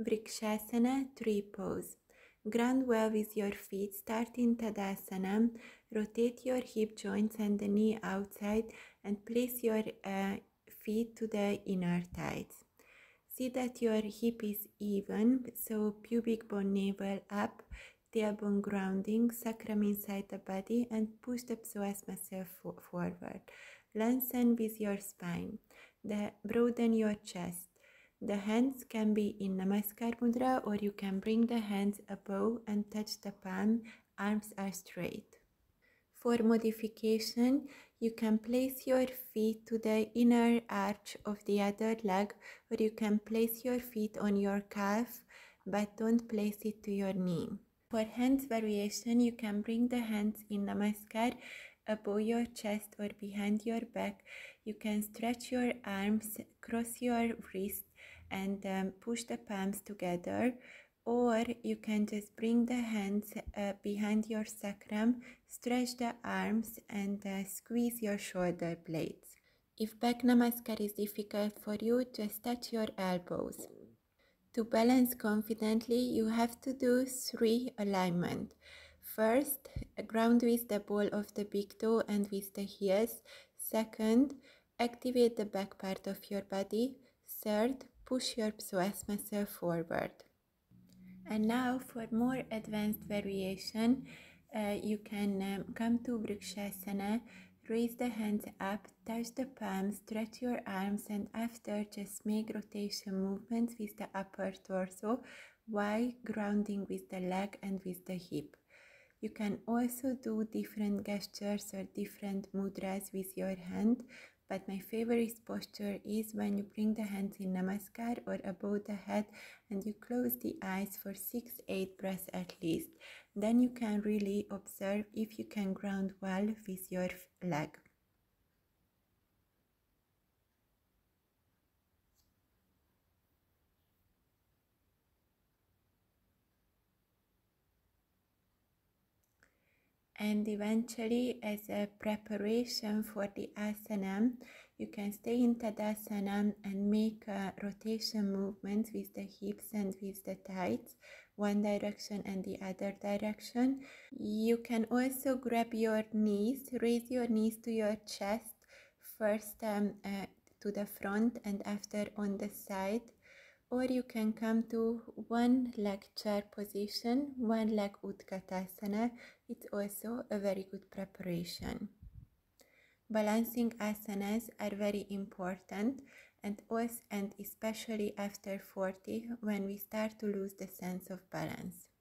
Vrksasana, tree pose. Ground well with your feet. Start in Tadasana. Rotate your hip joints and the knee outside and place your feet to the inner thighs. See that your hip is even, so pubic bone navel up, tailbone grounding, sacrum inside the body, and push the psoas muscle forward. Lengthen with your spine. Broaden your chest. The hands can be in Namaskar Mudra, or you can bring the hands above and touch the palm. Arms are straight. For modification, you can place your feet to the inner arch of the other leg, or you can place your feet on your calf, but don't place it to your knee. For hands variation, you can bring the hands in Namaskar above your chest or behind your back. You can stretch your arms, cross your wrist, and push the palms together. Or you can just bring the hands behind your sacrum, stretch the arms, and squeeze your shoulder blades. If back Namaskar is difficult for you, just touch your elbows. To balance confidently, you have to do 3 alignment. First, ground with the ball of the big toe and with the heels. Second, activate the back part of your body. Third, push your psoas muscle forward. And now for more advanced variation, you can come to Vrksasana, raise the hands up, touch the palms, stretch your arms, and after just make rotation movements with the upper torso while grounding with the leg and with the hip. You can also do different gestures or different mudras with your hand, but my favorite posture is when you bring the hands in Namaskar or above the head and you close the eyes for 6-8 breaths at least. Then you can really observe if you can ground well with your leg. And eventually, as a preparation for the asana, you can stay in Tadasana and make rotation movements with the hips and with the thighs, one direction and the other direction. You can also grab your knees, raise your knees to your chest, first to the front and after on the side. Or you can come to one leg chair position, one leg Utkatasana. It's also a very good preparation. Balancing asanas are very important and especially after 40 when we start to lose the sense of balance.